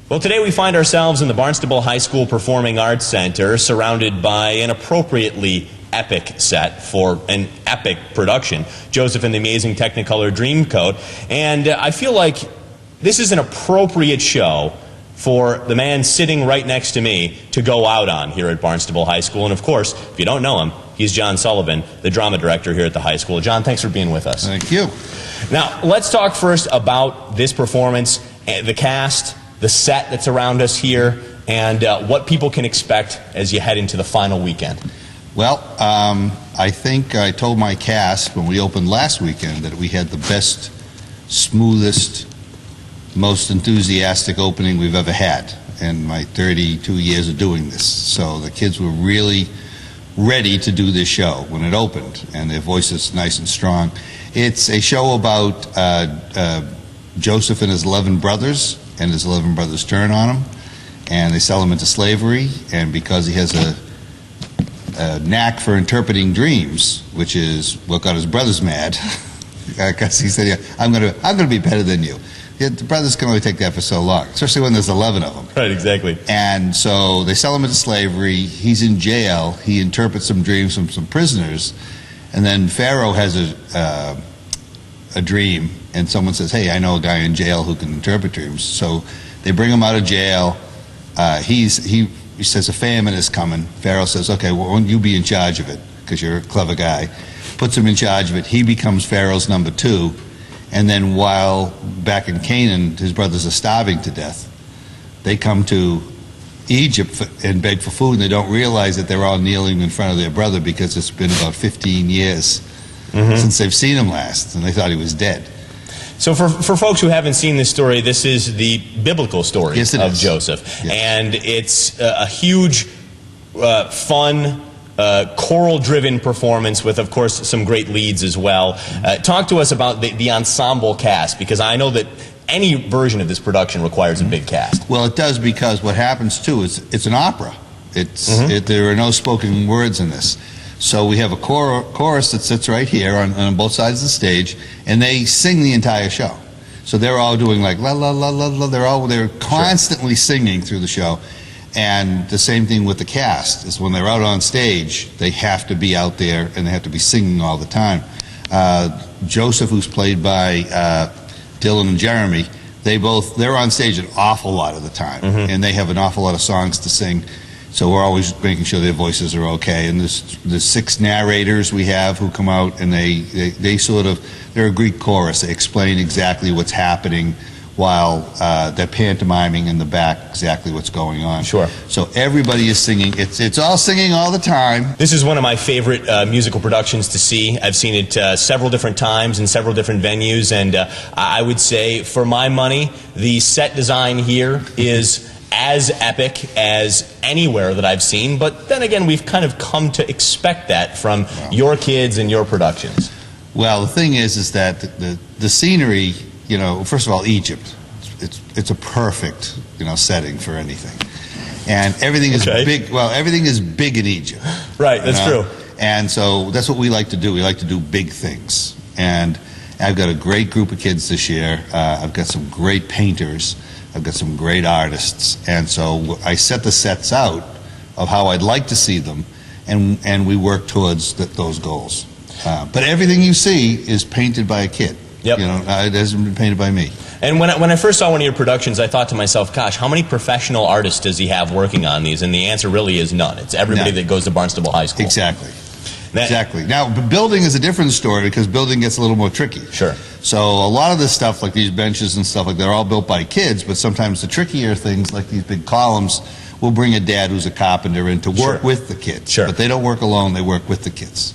Well, today we find ourselves in the Barnstable High School Performing Arts Center, surrounded by an appropriately epic set for an epic production, Joseph and the Amazing Technicolor Dreamcoat. And I feel like this is an appropriate show for the man sitting right next to me to go out on here at Barnstable High School. And of course, if you don't know him, he's John Sullivan, the drama director here at the high school. John, thanks for being with us. Thank you. Now, let's talk first about this performance, the cast, the set that's around us here, and what people can expect as you head into the final weekend. Well, I think I told my cast when we opened last weekend that we had the best, smoothest, most enthusiastic opening we've ever had in my 32 years of doing this. So the kids were really ready to do this show when it opened, and their voices nice and strong. It's a show about Joseph and his 11 brothers, and his 11 brothers turn on him, and they sell him into slavery, and because he has a knack for interpreting dreams, which is what got his brothers mad, because he said, yeah, I'm gonna be better than you. Yeah, the brothers can only take that for so long, especially when there's 11 of them. Right, exactly. And so they sell him into slavery. He's in jail. He interprets some dreams from some prisoners, and then Pharaoh has a dream, and someone says, hey, I know a guy in jail who can interpret dreams. So they bring him out of jail. He says a famine is coming. Pharaoh says, okay, well, won't you be in charge of it, because you're a clever guy. Puts him in charge of it. He becomes Pharaoh's number 2. And then while back in Canaan, his brothers are starving to death, they come to Egypt and beg for food, and they don't realize that they're all kneeling in front of their brother because it's been about 15 years since they've seen him last, and they thought he was dead. So for folks who haven't seen this story, this is the biblical story of Joseph. Yes. And it's a huge, fun, choral-driven performance with, of course, some great leads as well. Talk to us about the ensemble cast, because I know that any version of this production requires a big cast. Well, it does, because what happens, too, is it's an opera. There are no spoken words in this. So we have a chorus that sits right here on both sides of the stage, and they sing the entire show. So they're all doing like la la la la la. They're constantly singing through the show. And the same thing with the cast is when they're out on stage, they have to be out there and they have to be singing all the time. Joseph, who's played by Dylan and Jeremy, they're on stage an awful lot of the time, and they have an awful lot of songs to sing. So we're always making sure their voices are okay. And there's 6 narrators we have who come out, and they're a Greek chorus. They explain exactly what's happening while they're pantomiming in the back exactly what's going on. Sure. So everybody is singing. It's all singing all the time. This is one of my favorite musical productions to see. I've seen it several different times in several different venues, and I would say, for my money, the set design here is as epic as anywhere that I've seen. But then again, we've kind of come to expect that from your kids and your productions. Well, the thing is that the scenery, you know, first of all, Egypt, it's a perfect, setting for anything, and everything is big. Well, everything is big in Egypt. Right, that's true. And so that's what we like to do. We like to do big things, and I've got a great group of kids this year. I've got some great painters. I've got some great artists, and so I set the sets out of how I'd like to see them, and we work towards those goals. But everything you see is painted by a kid. Yep. It hasn't been painted by me. And when I first saw one of your productions, I thought to myself, gosh, how many professional artists does he have working on these? And the answer really is none. It's everybody that goes to Barnstable High School. Exactly. Exactly. Now, building is a different story, because building gets a little more tricky. Sure. So a lot of this stuff, like these benches and stuff, they're all built by kids, but sometimes the trickier things, like these big columns, we'll bring a dad who's a carpenter in to work with the kids. Sure. But they don't work alone, they work with the kids.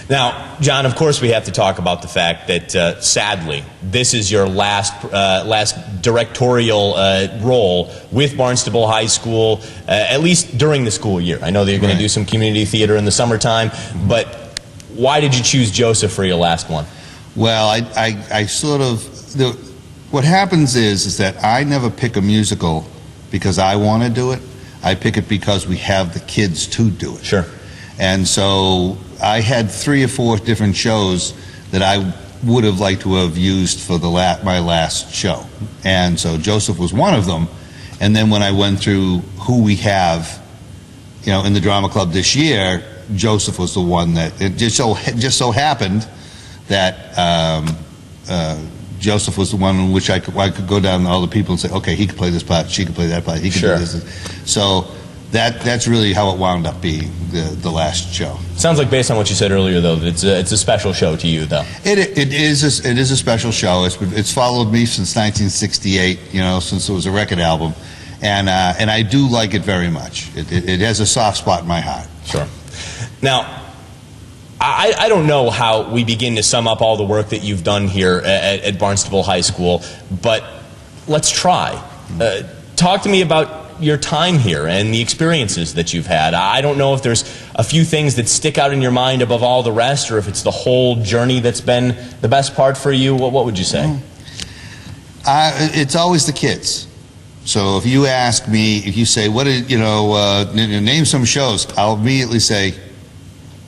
Now, John, of course we have to talk about the fact that, sadly, this is your last directorial role with Barnstable High School, at least during the school year. I know that you're going to do some community theater in the summertime, but why did you choose Joseph for your last one? Well, what happens is that I never pick a musical because I want to do it. I pick it because we have the kids to do it. Sure. And so I had 3 or 4 different shows that I would have liked to have used for my last show. And so Joseph was one of them. And then when I went through who we have, in the drama club this year, Joseph was the one that it just so happened that Joseph was the one in which I could go down to all the people and say, okay, he could play this part, she could play that part, he could do this. So that's really how it wound up being the last show. Sounds like, based on what you said earlier, though, that it's a special show to you, though. It is a special show. It's followed me since 1968. Since it was a record album, and I do like it very much. It has a soft spot in my heart. Sure. Now, I don't know how we begin to sum up all the work that you've done here at Barnstable High School, but let's try. Talk to me about your time here and the experiences that you've had. I don't know if there's a few things that stick out in your mind above all the rest, or if it's the whole journey that's been the best part for you. What would you say? It's always the kids. So if you ask me, if you say, name some shows, I'll immediately say,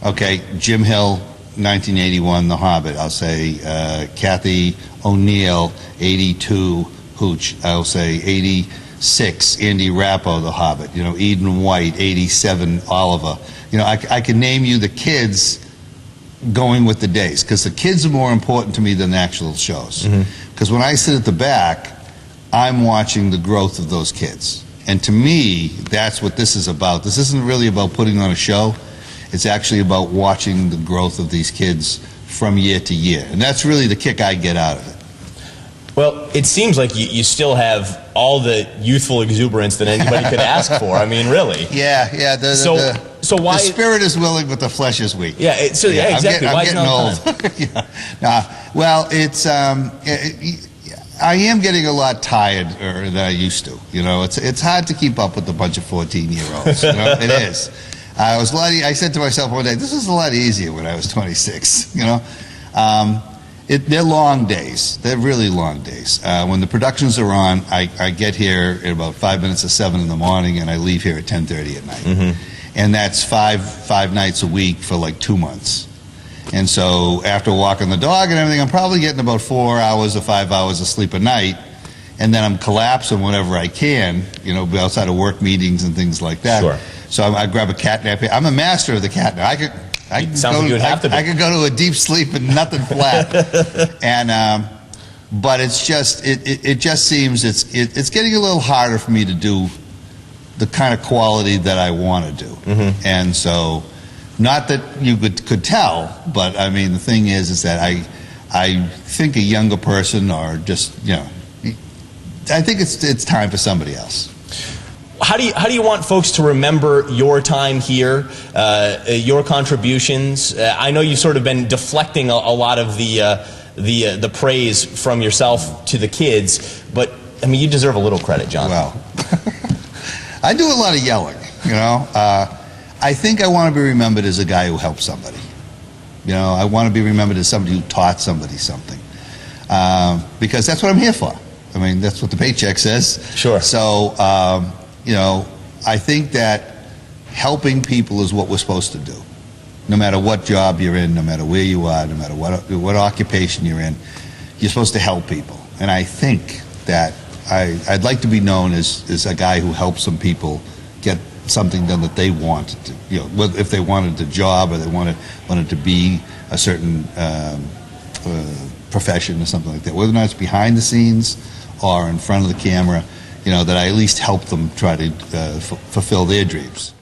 okay, Jim Hill, 1981, The Hobbit. I'll say Kathy O'Neill, 82, Hooch. I'll say 86, Andy Rappo, The Hobbit. Eden White, 87, Oliver. I can name you the kids going with the days, because the kids are more important to me than the actual shows. Because when I sit at the back, I'm watching the growth of those kids. And to me, that's what this is about. This isn't really about putting on a show. It's actually about watching the growth of these kids from year to year. And that's really the kick I get out of it. Well, it seems like you still have all the youthful exuberance that anybody could ask for. I mean, really. Yeah. So why? The spirit is willing, but the flesh is weak. Yeah, exactly. I'm getting old. Well, it's I am getting a lot tired than I used to. It's hard to keep up with a bunch of 14-year-olds. It is. I said to myself one day, this is a lot easier when I was 26. They're long days. They're really long days. When the productions are on, I get here at about 5 minutes to 7 in the morning, and I leave here at 10:30 at night. And that's five nights a week for like 2 months. And so after walking the dog and everything, I'm probably getting about 4 hours or 5 hours of sleep a night. And then I'm collapsing whenever I can, outside of work meetings and things like that. Sure. So I grab a cat nap. I'm a master of the cat nap. I could go to a deep sleep and nothing flat. But it's just it just seems it's getting a little harder for me to do the kind of quality that I want to do. And so, not that you could tell, but I mean the thing is that I think a younger person, or just I think it's time for somebody else. How do you want folks to remember your time here, your contributions? I know you've sort of been deflecting a lot of the praise from yourself to the kids, but I mean, you deserve a little credit, John. Well, I do a lot of yelling. I think I want to be remembered as a guy who helped somebody. I want to be remembered as somebody who taught somebody something, because that's what I'm here for. I mean, that's what the paycheck says. Sure. So, I think that helping people is what we're supposed to do. No matter what job you're in, no matter where you are, no matter what occupation you're in, you're supposed to help people. And I think that I'd like to be known as a guy who helps some people get something done that they wanted to. If they wanted a job, or they wanted to be a certain profession or something like that, whether or not it's behind the scenes or in front of the camera, that I at least help them try to fulfill their dreams.